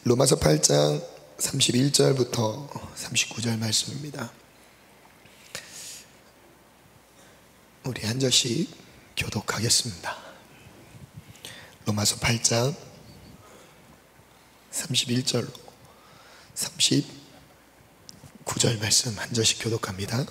로마서 8장 31절부터 39절 말씀입니다. 우리 한 절씩 교독하겠습니다. 로마서 8장 31절로 39절 말씀 한 절씩 교독합니다.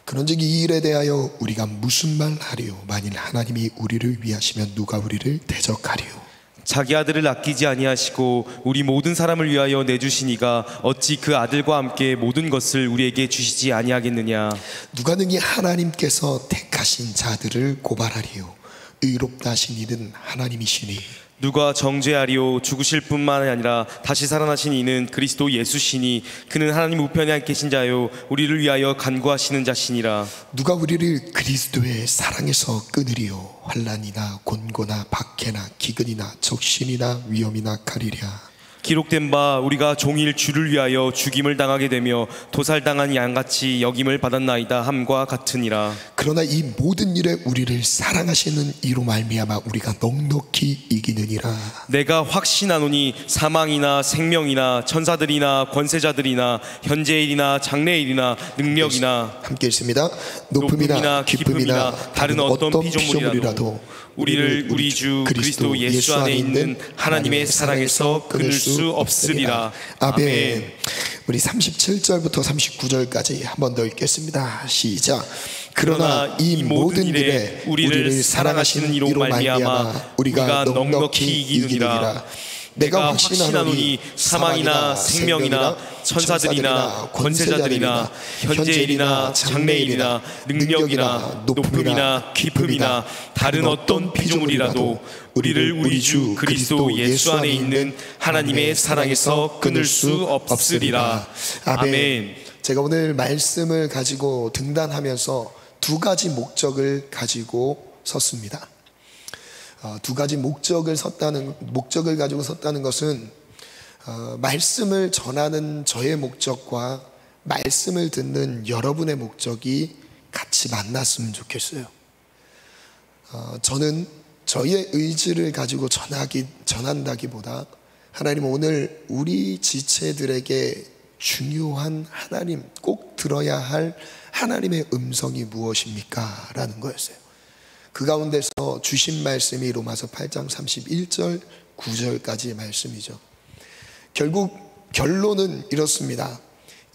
그런즉 이 일에 대하여 우리가 무슨 말 하리요? 만일 하나님이 우리를 위하시면 누가 우리를 대적하리요? 자기 아들을 아끼지 아니하시고 우리 모든 사람을 위하여 내주시니가 어찌 그 아들과 함께 모든 것을 우리에게 주시지 아니하겠느냐? 누가 능히 하나님께서 택하신 자들을 고발하리요? 의롭다 하신 이는 하나님이시니 누가 정죄하리요? 죽으실 뿐만 아니라 다시 살아나신 이는 그리스도 예수시니 그는 하나님 우편에 계신 자요 우리를 위하여 간구하시는 자시니라. 누가 우리를 그리스도의 사랑에서 끊으리요? 환난이나 곤고나 박해나 기근이나 적신이나 위험이나 칼이랴. 기록된 바 우리가 종일 주를 위하여 죽임을 당하게 되며 도살당한 양같이 여김을 받았나이다 함과 같으니라. 그러나 이 모든 일에 우리를 사랑하시는 이로 말미암아 우리가 넉넉히 이기느니라. 내가 확신하노니 사망이나 생명이나 천사들이나 권세자들이나 현재일이나 장래일이나 능력이나 함께 읽습니다. 높음이나 깊음이나 다른 어떤 피조물이라도 우리를 우리 주 그리스도 예수 안에 있는 하나님의 사랑에서 끊을 수 없으리라. 아멘. 우리 37절부터 39절까지 한 번 더 읽겠습니다. 시작. 그러나 이 모든 일에 우리를 사랑하시는 이로 말미암아 우리가 넉넉히 이기느니라. 내가 확신하노니 사망이나 생명이나 천사들이나 권세자들이나 현재일이나 장래일이나 능력이나 높음이나 깊음이나 다른 어떤 피조물이라도 우리를 우리 주 그리스도 예수 안에 있는 하나님의 사랑에서 끊을 수 없으리라. 아멘. 제가 오늘 말씀을 가지고 등단하면서 두 가지 목적을 가지고 섰습니다. 두 가지 목적을 가지고 섰다는 것은 말씀을 전하는 저의 목적과 말씀을 듣는 여러분의 목적이 같이 만났으면 좋겠어요. 저는 저의 의지를 가지고 전한다기보다 하나님 오늘 우리 지체들에게 중요한 하나님 꼭 들어야 할 하나님의 음성이 무엇입니까? 라는 거였어요. 그 가운데서 주신 말씀이 로마서 8장 31절 9절까지의 말씀이죠. 결국 결론은 이렇습니다.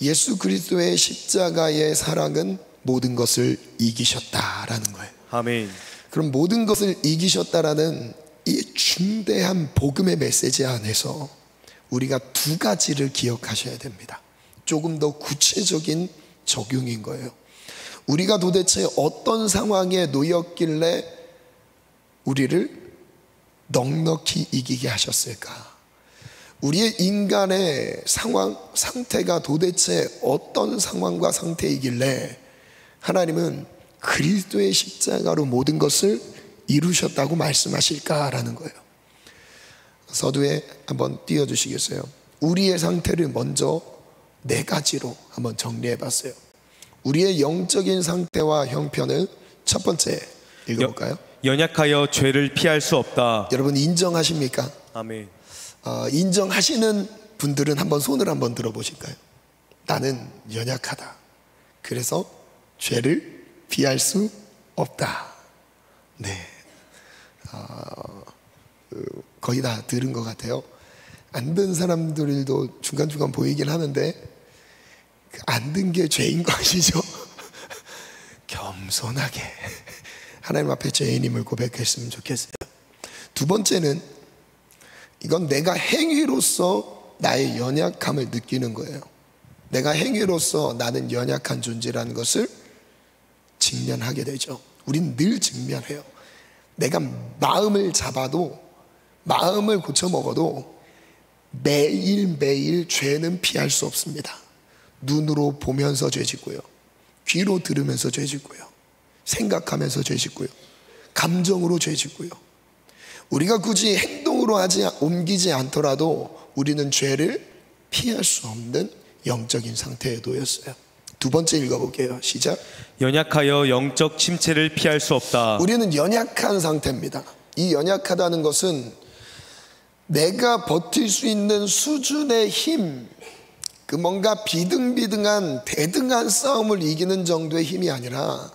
예수 그리스도의 십자가의 사랑은 모든 것을 이기셨다라는 거예요. 아멘. 그럼 모든 것을 이기셨다라는 이 중대한 복음의 메시지 안에서 우리가 두 가지를 기억하셔야 됩니다. 조금 더 구체적인 적용인 거예요. 우리가 도대체 어떤 상황에 놓였길래 우리를 넉넉히 이기게 하셨을까? 우리의 인간의 상태가 도대체 어떤 상황과 상태이길래 하나님은 그리스도의 십자가로 모든 것을 이루셨다고 말씀하실까라는 거예요. 서두에 한번 띄워주시겠어요? 우리의 상태를 먼저 네 가지로 한번 정리해 봤어요. 우리의 영적인 상태와 형편을 첫 번째 읽어볼까요? 연약하여 죄를 피할 수 없다. 여러분 인정하십니까? 아멘. 인정하시는 분들은 한번 손을 한번 들어보실까요? 나는 연약하다. 그래서 죄를 피할 수 없다. 네, 거의 다 들은 것 같아요. 안 든 사람들도 중간중간 보이긴 하는데 안 든 게 죄인 거 아시죠? 겸손하게 하나님 앞에 죄인임을 고백했으면 좋겠어요. 두 번째는 이건 내가 행위로서 나의 연약함을 느끼는 거예요. 내가 행위로서 나는 연약한 존재라는 것을 직면하게 되죠. 우린 늘 직면해요. 내가 마음을 잡아도 마음을 고쳐 먹어도 매일매일 죄는 피할 수 없습니다. 눈으로 보면서 죄짓고요, 귀로 들으면서 죄짓고요, 생각하면서 죄짓고요, 감정으로 죄짓고요. 우리가 굳이 행동으로 옮기지 않더라도 우리는 죄를 피할 수 없는 영적인 상태에 놓였어요. 두 번째 읽어볼게요. 시작. 연약하여 영적 침체를 피할 수 없다. 우리는 연약한 상태입니다. 이 연약하다는 것은 내가 버틸 수 있는 수준의 힘, 그 뭔가 비등비등한 대등한 싸움을 이기는 정도의 힘이 아니라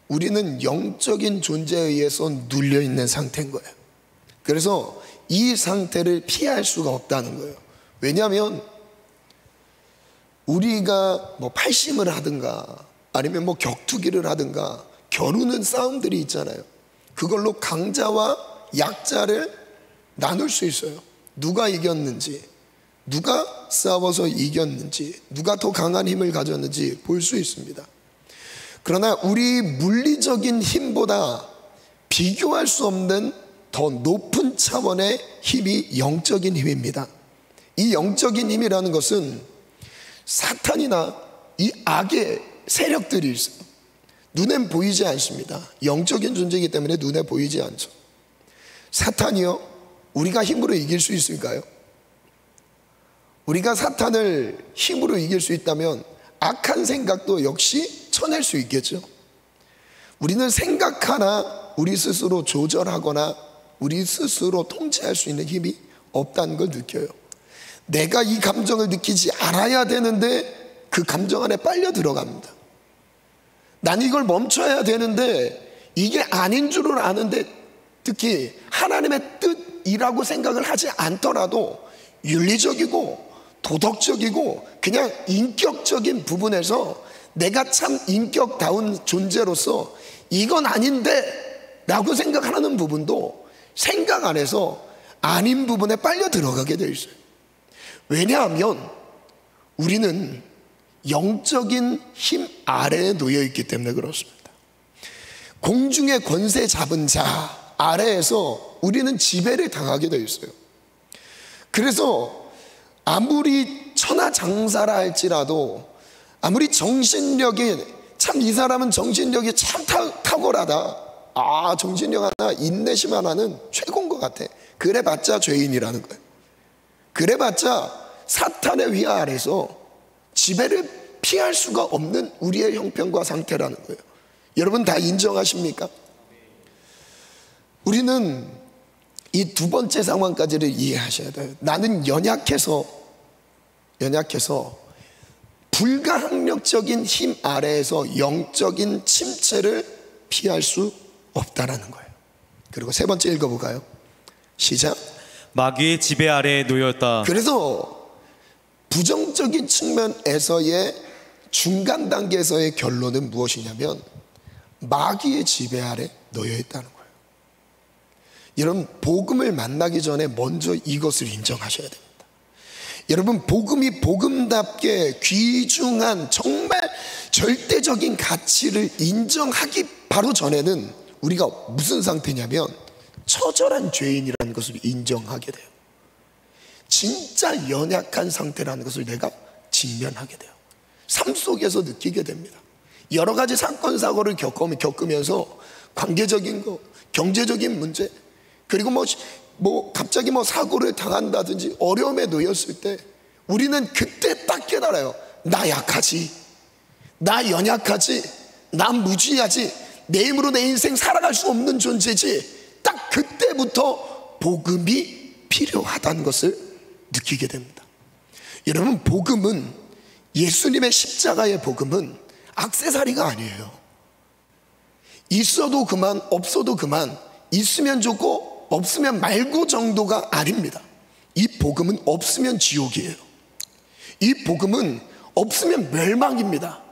우리는 영적인 존재에 의해서 눌려있는 상태인 거예요. 그래서 이 상태를 피할 수가 없다는 거예요. 왜냐하면 우리가 뭐 팔심을 하든가 아니면 뭐 격투기를 하든가 겨루는 싸움들이 있잖아요. 그걸로 강자와 약자를 나눌 수 있어요. 누가 이겼는지, 누가 싸워서 이겼는지, 누가 더 강한 힘을 가졌는지 볼 수 있습니다. 그러나 우리 물리적인 힘보다 비교할 수 없는 더 높은 차원의 힘이 영적인 힘입니다. 이 영적인 힘이라는 것은 사탄이나 이 악의 세력들이 있어요. 눈엔 보이지 않습니다. 영적인 존재이기 때문에 눈에 보이지 않죠. 사탄이요, 우리가 힘으로 이길 수 있을까요? 우리가 사탄을 힘으로 이길 수 있다면 악한 생각도 역시 쳐낼 수 있겠죠. 우리는 생각 하나 우리 스스로 조절하거나 우리 스스로 통제할 수 있는 힘이 없다는 걸 느껴요. 내가 이 감정을 느끼지 않아야 되는데 그 감정 안에 빨려 들어갑니다. 난 이걸 멈춰야 되는데 이게 아닌 줄은 아는데, 특히 하나님의 뜻이라고 생각을 하지 않더라도 윤리적이고 도덕적이고 그냥 인격적인 부분에서 내가 참 인격다운 존재로서 이건 아닌데 라고 생각하는 부분도 생각 안에서 아닌 부분에 빨려 들어가게 돼 있어요. 왜냐하면 우리는 영적인 힘 아래에 놓여 있기 때문에 그렇습니다. 공중의 권세 잡은 자 아래에서 우리는 지배를 당하게 되어 있어요. 그래서 아무리 천하장사라 할지라도, 아무리 정신력이 참 이 사람은 정신력이 참 탁월하다, 정신력 하나, 인내심 하나는 최고인 것 같아, 그래봤자 죄인이라는 거예요. 그래봤자 사탄의 위하 아래서 지배를 피할 수가 없는 우리의 형편과 상태라는 거예요. 여러분 다 인정하십니까? 우리는 이 두 번째 상황까지를 이해하셔야 돼요. 나는 연약해서 불가항력적인 힘 아래에서 영적인 침체를 피할 수 없다라는 거예요. 그리고 세 번째 읽어볼까요? 시작. 마귀의 지배 아래에 놓였다. 그래서 부정적인 측면에서의 중간 단계에서의 결론은 무엇이냐면 마귀의 지배 아래 놓여 있다는 거예요. 여러분, 복음을 만나기 전에 먼저 이것을 인정하셔야 됩니다. 여러분, 복음이 복음답게 귀중한 정말 절대적인 가치를 인정하기 바로 전에는 우리가 무슨 상태냐면 처절한 죄인이라는 것을 인정하게 돼요. 진짜 연약한 상태라는 것을 내가 직면하게 돼요. 삶 속에서 느끼게 됩니다. 여러 가지 사건 사고를 겪으면서 관계적인 거, 경제적인 문제, 그리고 갑자기 사고를 당한다든지 어려움에 놓였을 때 우리는 그때 딱 깨달아요. 나 약하지, 나 연약하지, 나 무지하지, 내 힘으로 내 인생 살아갈 수 없는 존재지. 딱 그때부터 복음이 필요하다는 것을 느끼게 됩니다. 여러분, 복음은, 예수님의 십자가의 복음은 액세서리가 아니에요. 있어도 그만, 없어도 그만, 있으면 좋고 없으면 말고 정도가 아닙니다. 이 복음은 없으면 지옥이에요. 이 복음은 없으면 멸망입니다.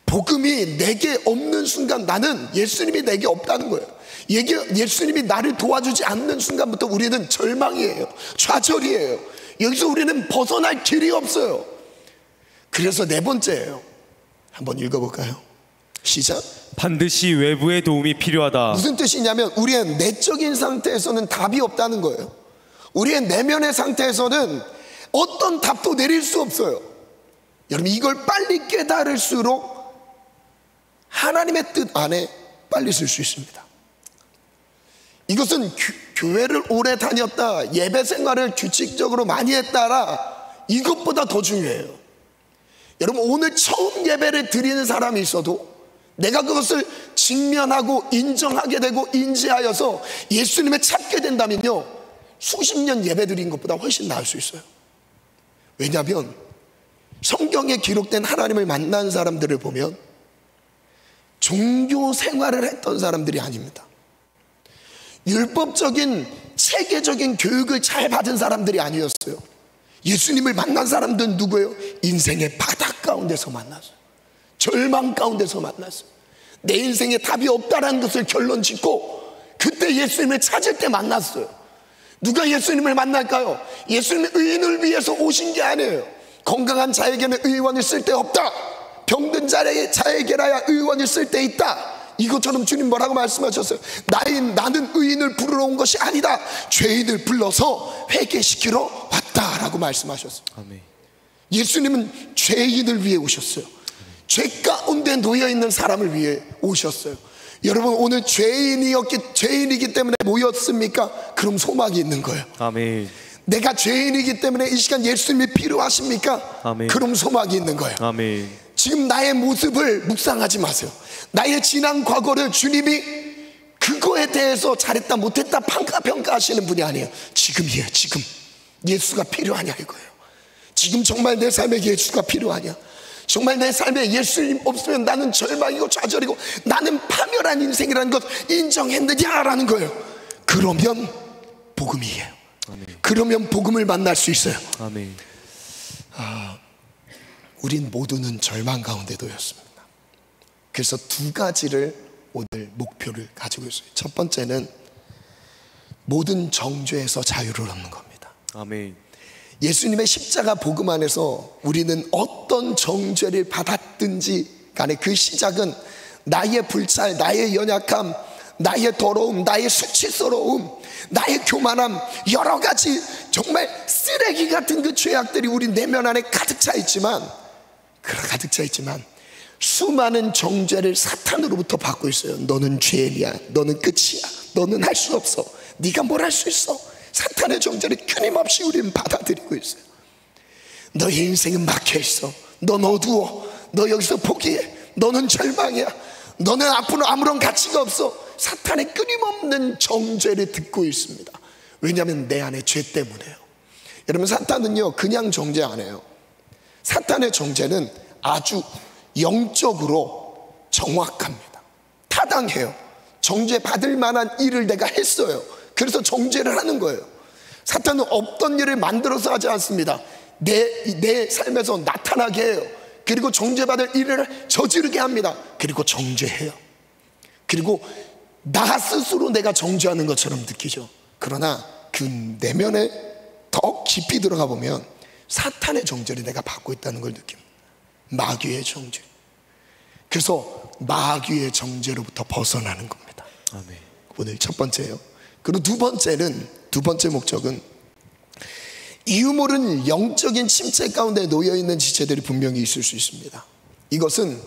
복음이 내게 없는 순간 나는 예수님이 내게 없다는 거예요. 예수님이 나를 도와주지 않는 순간부터 우리는 절망이에요. 좌절이에요. 여기서 우리는 벗어날 길이 없어요. 그래서 네 번째예요. 한번 읽어볼까요? 시작. 반드시 외부의 도움이 필요하다. 무슨 뜻이냐면 우리의 내적인 상태에서는 답이 없다는 거예요. 우리의 내면의 상태에서는 어떤 답도 내릴 수 없어요. 여러분, 이걸 빨리 깨달을수록 하나님의 뜻 안에 빨리 쓸 수 있습니다. 이것은 교회를 오래 다녔다, 예배 생활을 규칙적으로 많이 했다라 이것보다 더 중요해요. 여러분, 오늘 처음 예배를 드리는 사람이 있어도 내가 그것을 직면하고 인정하게 되고 인지하여서 예수님을 찾게 된다면요, 수십 년 예배 드린 것보다 훨씬 나을 수 있어요. 왜냐하면 성경에 기록된 하나님을 만난 사람들을 보면 종교 생활을 했던 사람들이 아닙니다. 율법적인 체계적인 교육을 잘 받은 사람들이 아니었어요. 예수님을 만난 사람들은 누구예요? 인생의 바닥 가운데서 만났어요. 절망 가운데서 만났어요. 내 인생에 답이 없다라는 것을 결론 짓고 그때 예수님을 찾을 때 만났어요. 누가 예수님을 만날까요? 예수님은 의인을 위해서 오신 게 아니에요. 건강한 자에게는 의원이 쓸데없다. 병든 자에게라야 의원이 쓸데있다. 이것처럼 주님 뭐라고 말씀하셨어요? 나는 의인을 부르러 온 것이 아니다. 죄인을 불러서 회개시키러 왔다라고 말씀하셨어요. 아멘. 예수님은 죄인을 위해 오셨어요. 죄 가운데 놓여있는 사람을 위해 오셨어요. 여러분, 오늘 죄인이기 때문에 모였습니까? 그럼 소망이 있는 거예요. 아멘. 내가 죄인이기 때문에 이 시간 예수님이 필요하십니까? 아멘. 그럼 소망이 있는 거예요. 아멘. 지금 나의 모습을 묵상하지 마세요. 나의 지난 과거를 주님이 그거에 대해서 잘했다 못했다 평가하시는 분이 아니에요. 지금이에요. 지금 예수가 필요하냐 이거예요. 지금 정말 내 삶에 예수가 필요하냐, 정말 내 삶에 예수님 없으면 나는 절망이고 좌절이고 나는 파멸한 인생이라는 것 인정했느냐라는 거예요. 그러면 복음이에요. 아멘. 그러면 복음을 만날 수 있어요. 아멘. 우린 모두는 절망 가운데 놓였습니다. 그래서 두 가지를 오늘 목표를 가지고 있어요. 첫 번째는 모든 정죄에서 자유를 얻는 겁니다. 아멘. 예수님의 십자가 복음 안에서 우리는 어떤 정죄를 받았든지 간에 그 시작은 나의 불찰, 나의 연약함, 나의 더러움, 나의 수치스러움, 나의 교만함, 여러 가지 정말 쓰레기 같은 그 죄악들이 우리 내면 안에 가득 차 있지만 수많은 정죄를 사탄으로부터 받고 있어요. 너는 죄인이야, 너는 끝이야, 너는 할 수 없어, 네가 뭘 할 수 있어. 사탄의 정죄를 끊임없이 우리는 받아들이고 있어요. 너의 인생은 막혀있어, 넌 어두워, 너 여기서 포기해, 너는 절망이야, 너는 앞으로 아무런 가치가 없어. 사탄의 끊임없는 정죄를 듣고 있습니다. 왜냐하면 내 안에 죄 때문에요. 여러분, 사탄은요 그냥 정죄 안 해요. 사탄의 정죄는 아주 영적으로 정확합니다. 타당해요. 정죄 받을 만한 일을 내가 했어요. 그래서 정죄를 하는 거예요. 사탄은 없던 일을 만들어서 하지 않습니다. 내 삶에서 나타나게 해요. 그리고 정죄받을 일을 저지르게 합니다. 그리고 정죄해요. 그리고 나 스스로 내가 정죄하는 것처럼 느끼죠. 그러나 그 내면에 더 깊이 들어가 보면 사탄의 정죄를 내가 받고 있다는 걸 느낍니다. 마귀의 정죄. 그래서 마귀의 정죄로부터 벗어나는 겁니다. 아멘. 오늘 첫 번째예요. 그리고 두 번째 목적은 이유 모르는 영적인 침체 가운데 놓여있는 지체들이 분명히 있을 수 있습니다. 이것은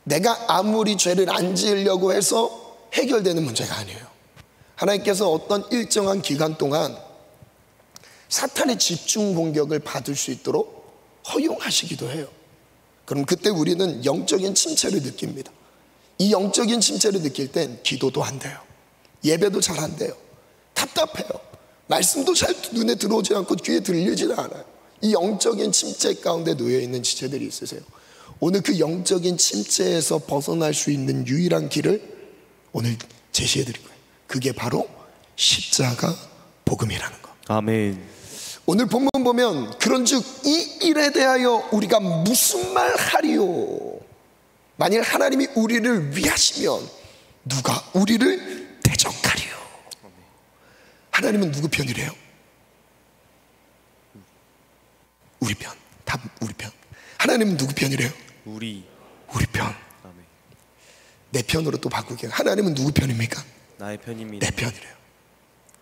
내가 아무리 죄를 안 지으려고 해서 해결되는 문제가 아니에요. 하나님께서 어떤 일정한 기간 동안 사탄의 집중 공격을 받을 수 있도록 허용하시기도 해요. 그럼 그때 우리는 영적인 침체를 느낍니다. 이 영적인 침체를 느낄 땐 기도도 안 돼요. 예배도 잘 안 돼요. 답답해요. 말씀도 잘 눈에 들어오지 않고 귀에 들리지 않아요. 이 영적인 침체 가운데 놓여있는 지체들이 있으세요. 오늘 그 영적인 침체에서 벗어날 수 있는 유일한 길을 오늘 제시해 드릴 거예요. 그게 바로 십자가 복음이라는 거. 아멘. 오늘 본문 보면 그런즉 이 일에 대하여 우리가 무슨 말 하리요? 만일 하나님이 우리를 위하시면 누가 우리를 대적하리요? 하나님은 누구 편이래요? 우리 편. 답 우리 편. 하나님은 누구 편이래요? 우리 편. 아멘. 내 편으로 또 바꾸게요. 하나님은 누구 편입니까? 나의 편입니다. 내 편이래요.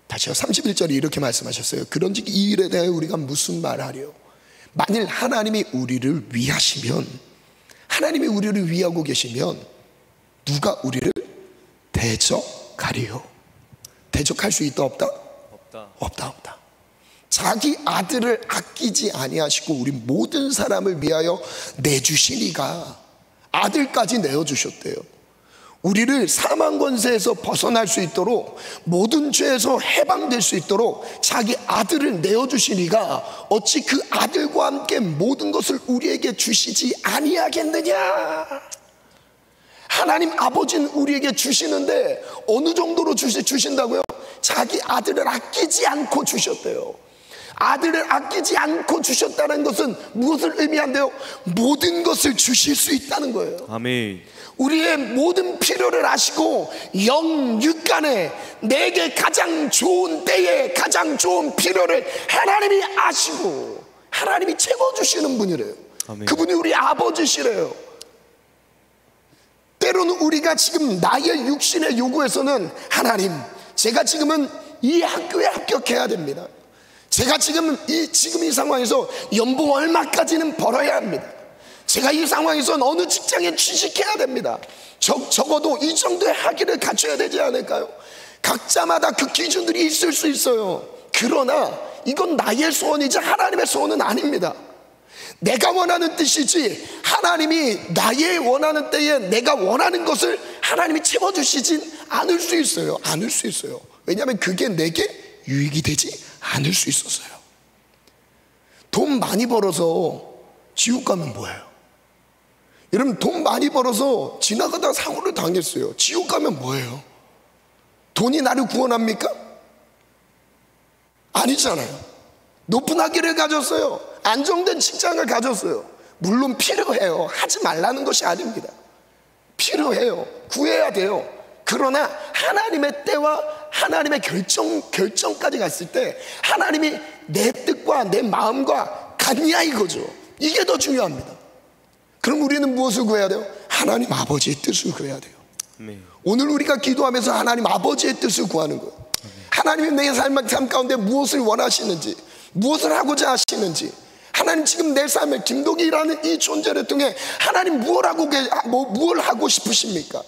다시요. 31절에 이렇게 말씀하셨어요. 그런즉 이 일에 대하여 우리가 무슨 말하리요? 만일 하나님이 우리를 위하시면, 하나님이 우리를 위하고 계시면 누가 우리를 대적하리요? 대적할 수 있다 없다? 없다. 자기 아들을 아끼지 아니하시고 우리 모든 사람을 위하여 내주시니가 아들까지 내어주셨대요. 우리를 사망 권세에서 벗어날 수 있도록, 모든 죄에서 해방될 수 있도록 자기 아들을 내어주시니가 어찌 그 아들과 함께 모든 것을 우리에게 주시지 아니하겠느냐. 하나님 아버지는 우리에게 주시는데 어느 정도로 주신다고요? 자기 아들을 아끼지 않고 주셨대요. 아들을 아끼지 않고 주셨다는 것은 무엇을 의미한대요? 모든 것을 주실 수 있다는 거예요. 아멘. 우리의 모든 필요를 아시고 영육간에 내게 가장 좋은 때에 가장 좋은 필요를 하나님이 아시고 하나님이 채워주시는 분이래요. 아멘. 그분이 우리 아버지시래요. 때로는 우리가 지금 나의 육신의 요구에서는 하나님, 제가 지금은 이 학교에 합격해야 됩니다. 제가 지금 이 상황에서 연봉 얼마까지는 벌어야 합니다. 제가 이 상황에서는 어느 직장에 취직해야 됩니다. 적어도 이 정도의 학위를 갖춰야 되지 않을까요? 각자마다 그 기준들이 있을 수 있어요. 그러나 이건 나의 소원이지 하나님의 소원은 아닙니다. 내가 원하는 뜻이지 하나님이 나의 원하는 때에 내가 원하는 것을 하나님이 채워주시진 않을 수 있어요. 않을 수 있어요. 왜냐하면 그게 내게 유익이 되지 않을 수 있었어요. 돈 많이 벌어서 지옥 가면 뭐예요? 여러분, 돈 많이 벌어서 지나가다가 사고를 당했어요. 지옥 가면 뭐예요? 돈이 나를 구원합니까? 아니잖아요. 높은 학위를 가졌어요. 안정된 직장을 가졌어요. 물론 필요해요. 하지 말라는 것이 아닙니다. 필요해요. 구해야 돼요. 그러나 하나님의 때와 하나님의 결정까지 갔을 때 하나님이 내 뜻과 내 마음과 같냐 이거죠. 이게 더 중요합니다. 그럼 우리는 무엇을 구해야 돼요? 하나님 아버지의 뜻을 구해야 돼요. 오늘 우리가 기도하면서 하나님 아버지의 뜻을 구하는 거예요. 하나님이 내 삶 가운데 무엇을 원하시는지, 무엇을 하고자 하시는지, 하나님 지금 내 삶에 김동희라는 이 존재를 통해 하나님 무엇 하고 싶으십니까?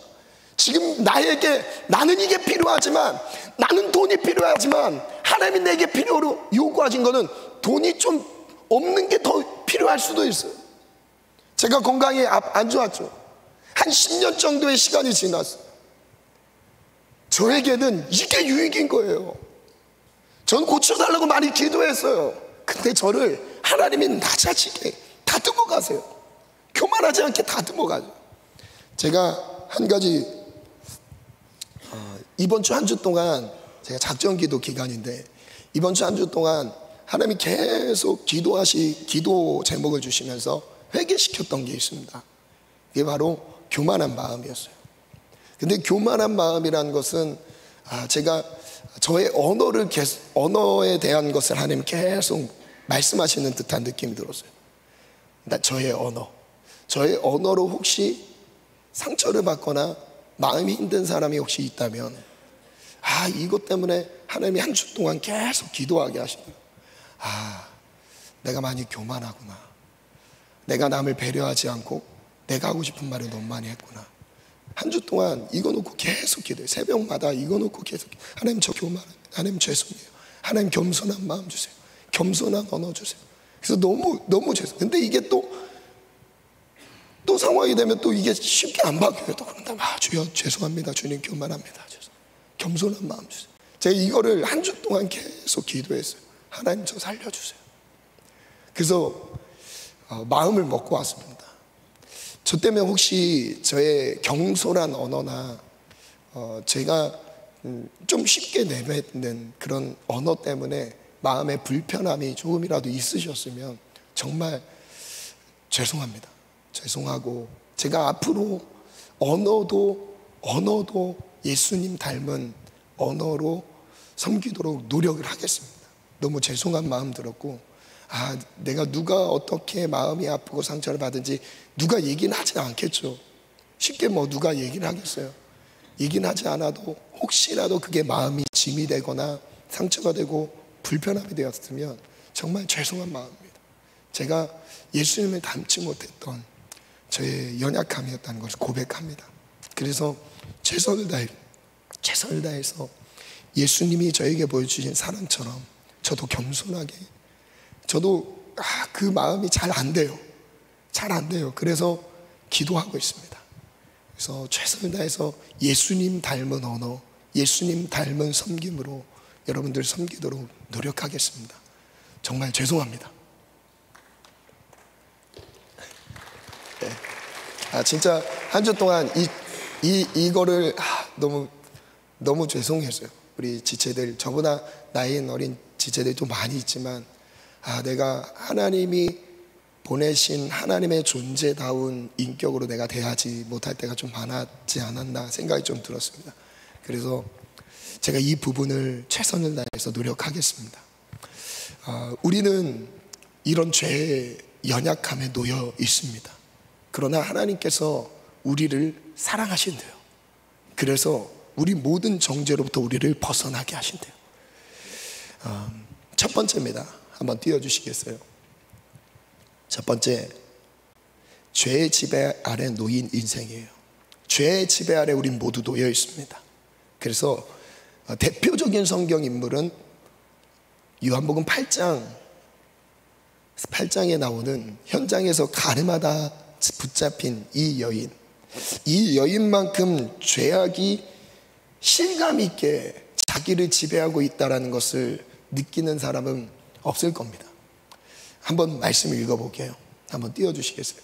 지금 나는 이게 필요하지만, 나는 돈이 필요하지만 하나님이 내게 필요로 요구하신 거는 돈이 좀 없는 게 더 필요할 수도 있어요. 제가 건강이 안 좋았죠. 한 10년 정도의 시간이 지났어요. 저에게는 이게 유익인 거예요. 전 고쳐달라고 많이 기도했어요. 근데 저를 하나님이 낮아지게 다듬어 가세요. 교만하지 않게 다듬어 가죠. 제가 한 가지, 이번 주 한 주 동안, 제가 작전 기도 기간인데 이번 주 한 주 동안 하나님이 계속 기도 제목을 주시면서 회개시켰던 게 있습니다. 그게 바로 교만한 마음이었어요. 근데 교만한 마음이라는 것은 제가 저의 언어에 대한 것을 하나님 계속 말씀하시는 듯한 느낌이 들었어요. 저의 언어로 혹시 상처를 받거나 마음이 힘든 사람이 혹시 있다면 이것 때문에 하나님이 한 주 동안 계속 기도하게 하시네요. 내가 많이 교만하구나. 내가 남을 배려하지 않고 내가 하고 싶은 말을 너무 많이 했구나. 한 주 동안 이거 놓고 계속 기도해요. 새벽마다 이거 놓고 계속, 하나님 저 교만합니다. 하나님 죄송해요. 하나님 겸손한 마음 주세요. 겸손한 언어 주세요. 그래서 너무 죄송해요. 근데 이게 또 상황이 되면 또 이게 쉽게 안 바뀌어요. 또 그런다. 주여 죄송합니다. 주님 교만합니다. 겸손한 마음 주세요. 제가 이거를 한 주 동안 계속 기도했어요. 하나님 저 살려주세요. 그래서 마음을 먹고 왔습니다. 저 때문에 혹시 저의 경솔한 언어나 제가 좀 쉽게 내뱉는 그런 언어 때문에 마음의 불편함이 조금이라도 있으셨으면 정말 죄송합니다. 죄송하고 제가 앞으로 언어도 예수님 닮은 언어로 섬기도록 노력을 하겠습니다. 너무 죄송한 마음 들었고 내가 누가 어떻게 마음이 아프고 상처를 받은지 누가 얘기는 하지 않겠죠. 쉽게 누가 얘기를 하겠어요. 얘기는 하지 않아도 혹시라도 그게 마음이 짐이 되거나 상처가 되고 불편함이 되었으면 정말 죄송한 마음입니다. 제가 예수님을 닮지 못했던 저의 연약함이었다는 것을 고백합니다. 그래서 최선을 다해서 예수님이 저에게 보여주신 사랑처럼 저도 겸손하게, 저도 그 마음이 잘 안 돼요. 그래서 기도하고 있습니다. 그래서 최선을 다해서 예수님 닮은 언어, 예수님 닮은 섬김으로 여러분들 섬기도록 노력하겠습니다. 정말 죄송합니다. 네. 진짜 한 주 동안 이거를 너무 죄송했어요. 우리 지체들, 저보다 나이 어린 지체들이 좀 많이 있지만 내가 하나님이 보내신 하나님의 존재다운 인격으로 내가 대하지 못할 때가 좀 많았지 않았나 생각이 좀 들었습니다. 그래서 제가 이 부분을 최선을 다해서 노력하겠습니다. 우리는 이런 죄의 연약함에 놓여 있습니다. 그러나 하나님께서 우리를 사랑하신대요. 그래서 우리 모든 정죄로부터 우리를 벗어나게 하신대요. 첫 번째입니다. 한번 띄워주시겠어요? 첫 번째, 죄의 지배 아래 놓인 인생이에요. 죄의 지배 아래 우리 모두 놓여 있습니다. 그래서 대표적인 성경 인물은 요한복음 8장에 나오는 현장에서 가늠하다 붙잡힌 이 여인만큼 죄악이 실감 있게 자기를 지배하고 있다는 것을 느끼는 사람은 없을 겁니다. 한번 말씀을 읽어볼게요. 한번 띄워주시겠어요?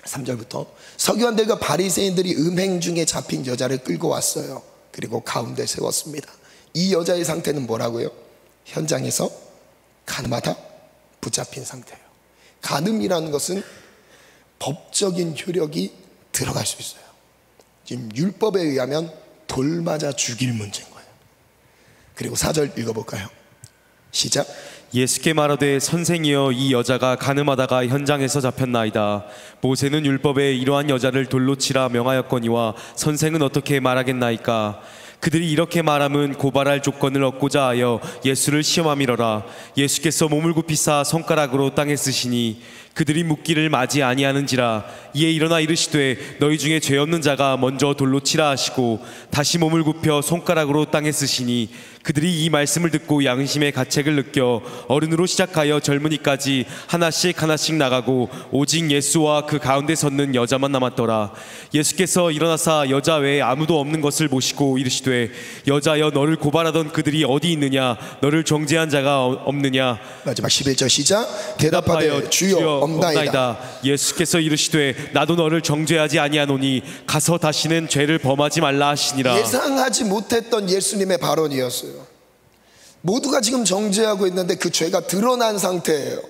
3절부터 서기관들과 바리새인들이 음행 중에 잡힌 여자를 끌고 왔어요. 그리고 가운데 세웠습니다. 이 여자의 상태는 뭐라고요? 현장에서 가늠하다 붙잡힌 상태예요. 가늠이라는 것은 법적인 효력이 들어갈 수 있어요. 지금 율법에 의하면 돌 맞아 죽일 문제인 거예요. 그리고 4절 읽어볼까요? 시작. 예수께 말하되 선생이여 이 여자가 가늠하다가 현장에서 잡혔나이다. 모세는 율법에 이러한 여자를 돌로 치라 명하였거니와 선생은 어떻게 말하겠나이까. 그들이 이렇게 말함은 고발할 조건을 얻고자 하여 예수를 시험함이러라. 예수께서 몸을 굽히사 손가락으로 땅에 쓰시니 그들이 묻기를 마지 아니하는지라. 이에 일어나 이르시되 너희 중에 죄 없는 자가 먼저 돌로 치라 하시고 다시 몸을 굽혀 손가락으로 땅에 쓰시니 그들이 이 말씀을 듣고 양심의 가책을 느껴 어른으로 시작하여 젊은이까지 하나씩 나가고 오직 예수와 그 가운데 섰는 여자만 남았더라. 예수께서 일어나사 여자 외에 아무도 없는 것을 보시고 이르시되 여자여 너를 고발하던 그들이 어디 있느냐. 너를 정죄한 자가 없느냐. 마지막 11절 시작. 대답하되 주여 없나이다. 예수께서 이르시되 나도 너를 정죄하지 아니하노니 가서 다시는 죄를 범하지 말라 하시니라. 예상하지 못했던 예수님의 발언이었어요. 모두가 지금 정죄하고 있는데 그 죄가 드러난 상태예요.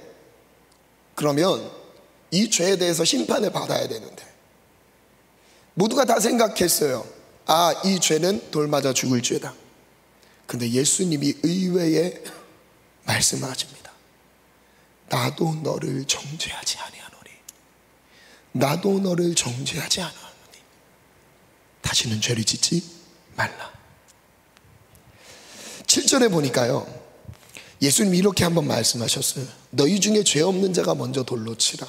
그러면 이 죄에 대해서 심판을 받아야 되는데 모두가 다 생각했어요. 이 죄는 돌 맞아 죽을 죄다. 근데 예수님이 의외의 말씀을 하십니다. 나도 너를 정죄하지 아니하노니. 나도 너를 정죄하지 아니하노니. 다시는 죄를 짓지 말라. 7절에 보니까요, 예수님이 이렇게 한번 말씀하셨어요. 너희 중에 죄 없는 자가 먼저 돌로 치라.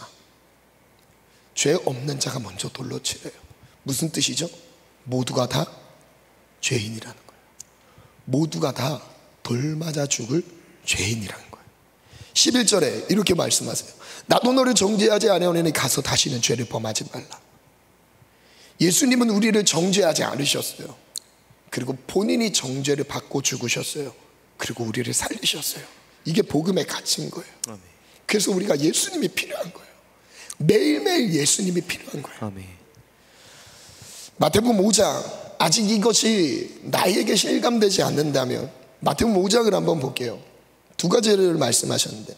죄 없는 자가 먼저 돌로 치래요. 무슨 뜻이죠? 모두가 다 죄인이라는 거예요. 모두가 다 돌 맞아 죽을 죄인이라는 거예요. 11절에 이렇게 말씀하세요. 나도 너를 정죄하지 아니하노니 가서 다시는 죄를 범하지 말라. 예수님은 우리를 정죄하지 않으셨어요. 그리고 본인이 정죄를 받고 죽으셨어요. 그리고 우리를 살리셨어요. 이게 복음의 가치인 거예요. 아멘. 그래서 우리가 예수님이 필요한 거예요. 매일매일 예수님이 필요한 거예요. 아멘. 마태복음 5장, 아직 이것이 나에게 실감되지 않는다면 마태복음 5장을 한번 볼게요. 두 가지를 말씀하셨는데,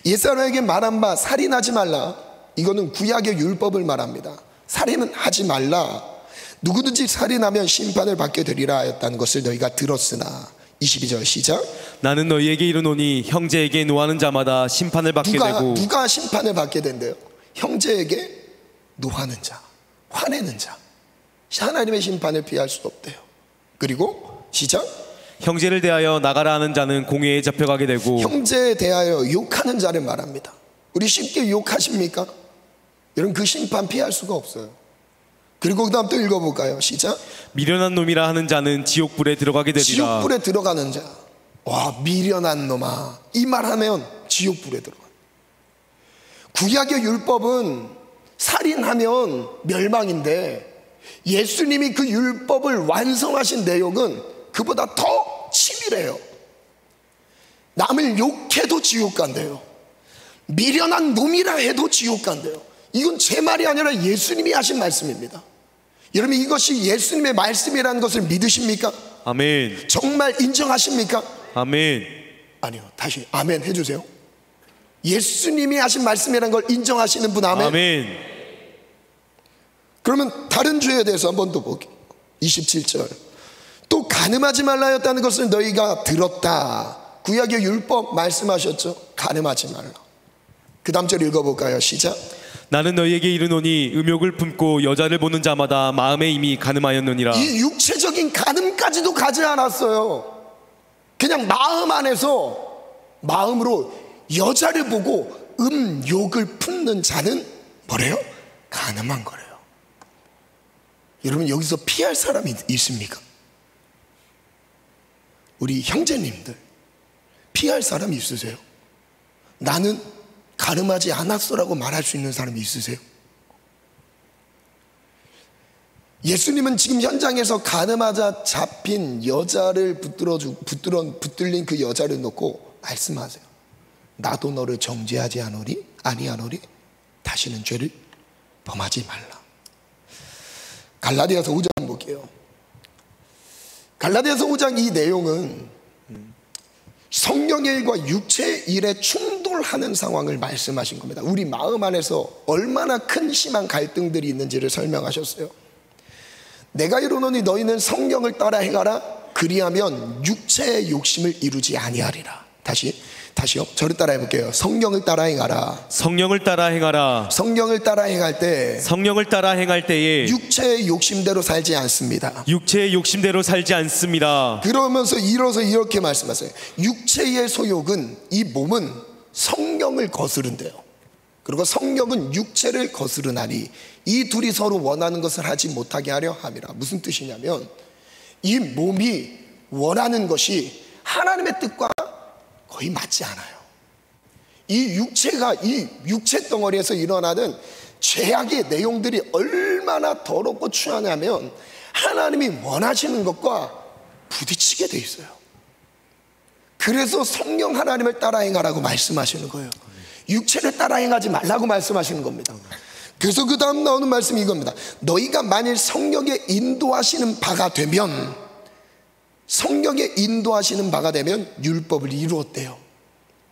옛사람에게 말한 바 살인하지 말라. 이거는 구약의 율법을 말합니다. 살인은 하지 말라. 누구든지 살인하면 심판을 받게 되리라 하였다는 것을 너희가 들었으나. 22절 시작. 나는 너희에게 이르노니 형제에게 노하는 자마다 심판을 받게 되고. 누가 심판을 받게 된대요? 형제에게 노하는 자, 화내는 자. 하나님의 심판을 피할 수 없대요. 그리고 시작. 형제를 대하여 나가라 하는 자는 공회에 잡혀가게 되고. 형제에 대하여 욕하는 자를 말합니다. 우리 쉽게 욕하십니까? 여러분, 그 심판 피할 수가 없어요. 그리고 그 다음 또 읽어볼까요? 시작. 미련한 놈이라 하는 자는 지옥불에 들어가게 되리라. 지옥불에 들어가는 자. 와, 미련한 놈아, 이 말하면 지옥불에 들어가. 구약의 율법은 살인하면 멸망인데 예수님이 그 율법을 완성하신 내용은 그보다 더 치밀해요. 남을 욕해도 지옥 간대요. 미련한 놈이라 해도 지옥 간대요. 이건 제 말이 아니라 예수님이 하신 말씀입니다. 여러분, 이것이 예수님의 말씀이라는 것을 믿으십니까? 아멘. 정말 인정하십니까? 아멘. 아니요, 다시 아멘 해주세요. 예수님이 하신 말씀이라는 걸 인정하시는 분 아멘. 아멘. 그러면 다른 죄에 대해서 한번 더 볼게요. 27절. 또 간음하지 말라 하였다는 것을 너희가 들었다. 구약의 율법 말씀하셨죠. 간음하지 말라. 그 다음 절 읽어볼까요? 시작. 나는 너희에게 이르노니 음욕을 품고 여자를 보는 자마다 마음에 이미 간음하였느니라. 이 육체적인 간음까지도 가지 않았어요. 그냥 마음 안에서 마음으로 여자를 보고 욕을 품는 자는 뭐래요? 간음한 거래요. 여러분, 여기서 피할 사람이 있습니까? 우리 형제님들 피할 사람이 있으세요? 나는 간음하지 않았어라고 말할 수 있는 사람이 있으세요? 예수님은 지금 현장에서 간음하자 잡힌 여자를 붙들린 그 여자를 놓고 말씀하세요. 나도 너를 정죄하지 아니하노리 다시는 죄를 범하지 말라. 갈라디아서 5장 볼게요. 갈라디아서 5장 이 내용은 성령의 일과 육체의 일에 충돌하는 상황을 말씀하신 겁니다. 우리 마음 안에서 얼마나 큰 심한 갈등들이 있는지를 설명하셨어요. 내가 이르노니 너희는 성령을 따라 행하라. 그리하면 육체의 욕심을 이루지 아니하리라. 다시요. 저를 따라 해볼게요. 성령을 따라 행하라. 성령을 따라 행하라. 성령을 따라 행할 때에 육체의 욕심대로 살지 않습니다. 육체의 욕심대로 살지 않습니다. 그러면서 이렇게 말씀하세요. 육체의 소욕은, 이 몸은 성령을 거스른대요. 그리고 성령은 육체를 거스르나니 이 둘이 서로 원하는 것을 하지 못하게 하려 함이라. 무슨 뜻이냐면 이 몸이 원하는 것이 하나님의 뜻과 거의 맞지 않아요. 이 육체 덩어리에서 일어나는 죄악의 내용들이 얼마나 더럽고 추하냐면 하나님이 원하시는 것과 부딪히게 돼 있어요. 그래서 성령 하나님을 따라 행하라고 말씀하시는 거예요. 육체를 따라 행하지 말라고 말씀하시는 겁니다. 그래서 그 다음 나오는 말씀이 이겁니다. 너희가 만일 성령의 인도하시는 바가 되면, 성령의 인도하시는 바가 되면 율법을 이루었대요.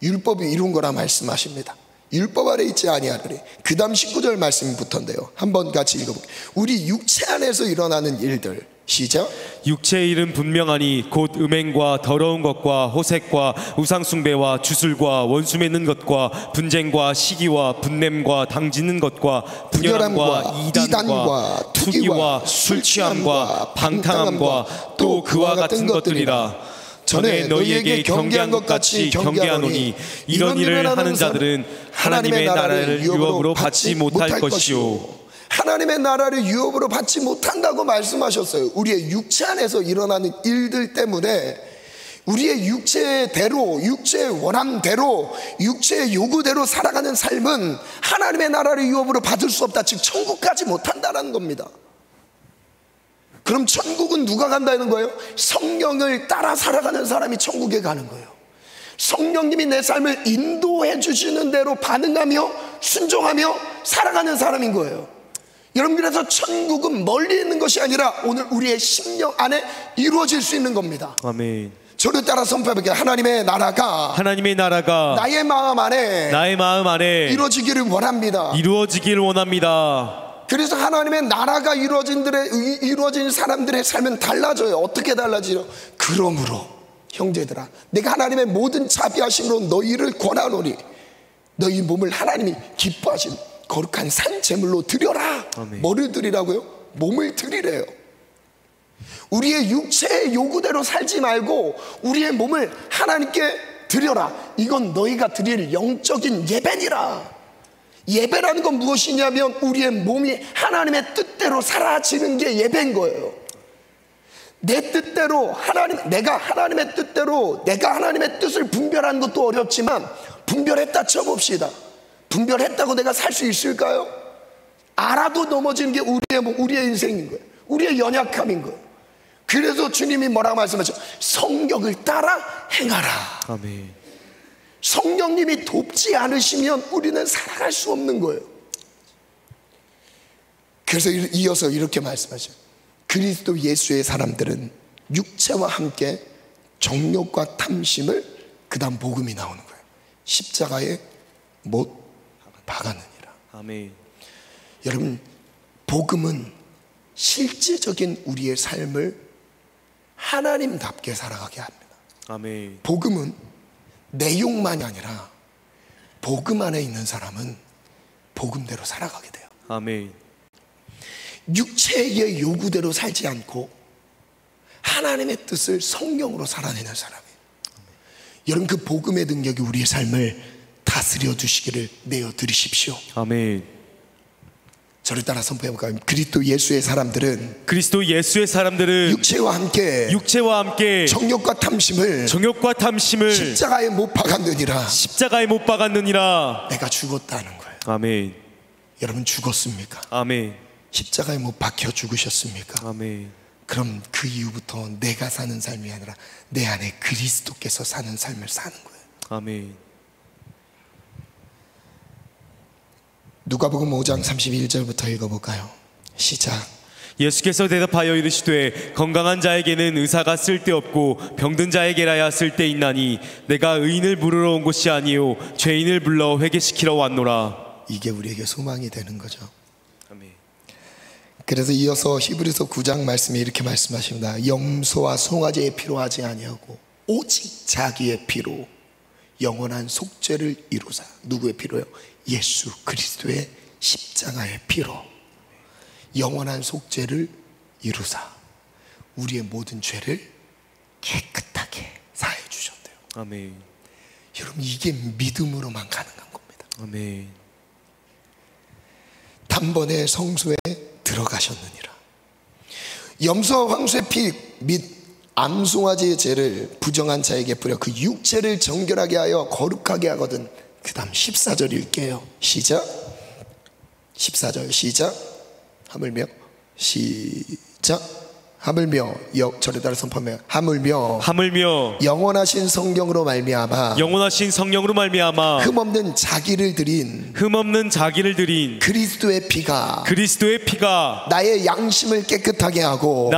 율법이 이룬 거라 말씀하십니다. 율법 아래 있지 아니하리니. 그 다음 19절 말씀이 붙었는데요. 한번 같이 읽어볼게요. 우리 육체 안에서 일어나는 일들, 시작. 육체의 일은 분명하니 곧 음행과 더러운 것과 호색과 우상숭배와 주술과 원수 맺는 것과 분쟁과 시기와 분냄과 당짓는 것과 분열함과 이단과 투기와 술취함과 방탕함과 또 그와 같은 것들이라. 전에 너희에게 경계한 것 같이 경계하노니 이런 일을 하는 자들은 하나님의 나라를 유업으로 받지 못할 것이요. 하나님의 나라를 유업으로 받지 못한다고 말씀하셨어요. 우리의 육체 안에서 일어나는 일들 때문에 우리의 육체대로, 육체의 원함대로, 육체의 요구대로 살아가는 삶은 하나님의 나라를 유업으로 받을 수 없다. 즉 천국 가지 못한다는 겁니다. 그럼 천국은 누가 간다는 거예요? 성령을 따라 살아가는 사람이 천국에 가는 거예요. 성령님이 내 삶을 인도해 주시는 대로 반응하며 순종하며 살아가는 사람인 거예요. 여러분, 그래서 천국은 멀리 있는 것이 아니라 오늘 우리의 심령 안에 이루어질 수 있는 겁니다. 아멘. 저를 따라 선포해볼게요. 하나님의 나라가 나의 마음 안에 이루어지기를 원합니다. 그래서 하나님의 나라가 이루어진 사람들의 삶은 달라져요. 어떻게 달라지죠? 그러므로 형제들아, 내가 하나님의 모든 자비하심으로 너희를 권하노니 너희 몸을 하나님이 기뻐하신 거룩한 산 제물로 드려라. 아멘. 뭐를 드리라고요? 몸을 드리래요. 우리의 육체의 요구대로 살지 말고 우리의 몸을 하나님께 드려라. 이건 너희가 드릴 영적인 예배니라. 예배라는 건 무엇이냐면 우리의 몸이 하나님의 뜻대로 사라지는 게 예배인 거예요. 내 뜻대로 내가 하나님의 뜻을 분별하는 것도 어렵지만 분별했다 쳐봅시다. 분별했다고 내가 살 수 있을까요? 알아도 넘어지는 게 우리의 인생인 거예요. 우리의 연약함인 거예요. 그래서 주님이 뭐라고 말씀하셨죠? 성령을 따라 행하라. 아멘. 성령님이 돕지 않으시면 우리는 살아갈 수 없는 거예요. 그래서 이어서 이렇게 말씀하셔요. 그리스도 예수의 사람들은 육체와 함께 정욕과 탐심을, 그 다음 복음이 나오는 거예요. 십자가에 못 박았느니라. 아멘. 여러분, 복음은 실제적인 우리의 삶을 하나님답게 살아가게 합니다. 아멘. 복음은 내용만이 아니라 복음 안에 있는 사람은 복음대로 살아가게 돼요. 아멘. 육체의 요구대로 살지 않고 하나님의 뜻을 성령으로 살아내는 사람이에요. 여러분, 그 복음의 능력이 우리의 삶을 다스려 주시기를 내어 드리십시오. 아멘. 저를 따라 선포해볼까요? 그리스도 예수의 사람들은 육체와 함께 정욕과 탐심을 십자가에 못 박았느니라. 내가 죽었다는 거예요. 아멘. 여러분, 죽었습니까? 아멘. 십자가에 못 박혀 죽으셨습니까? 아멘. 그럼 그 이후부터 내가 사는 삶이 아니라 내 안에 그리스도께서 사는 삶을 사는 거예요. 아멘. 누가복음 5장 31절부터 읽어볼까요? 시작. 예수께서 대답하여 이르시되 건강한 자에게는 의사가 쓸데없고 병든 자에게라야 쓸데있나니 내가 의인을 부르러 온 것이 아니요 죄인을 불러 회개시키러 왔노라. 이게 우리에게 소망이 되는 거죠. 아멘. 그래서 이어서 히브리서 9장 말씀에 이렇게 말씀하십니다. 염소와 송아지의 피로 하지 아니하고 오직 자기의 피로 영원한 속죄를 이루사. 누구의 피로요? 예수 그리스도의 십자가의 피로 영원한 속죄를 이루사 우리의 모든 죄를 깨끗하게 사해 주셨대요. 아멘. 여러분, 이게 믿음으로만 가능한 겁니다. 아멘. 단번에 성소에 들어가셨느니라. 염소와 황소의 피 및 암송아지의 죄를 부정한 자에게 뿌려 그 육체를 정결하게 하여 거룩하게 하거든. 그 다음 14절 읽게요. 시작. 14절 시작. 하물며 시작. 하물며 저를 따라 선포하며 하물며 영원하신 성령으로 말미암아 흠없는 자기를 드린 그리스도의 피가 나의 양심을 깨끗하게 하고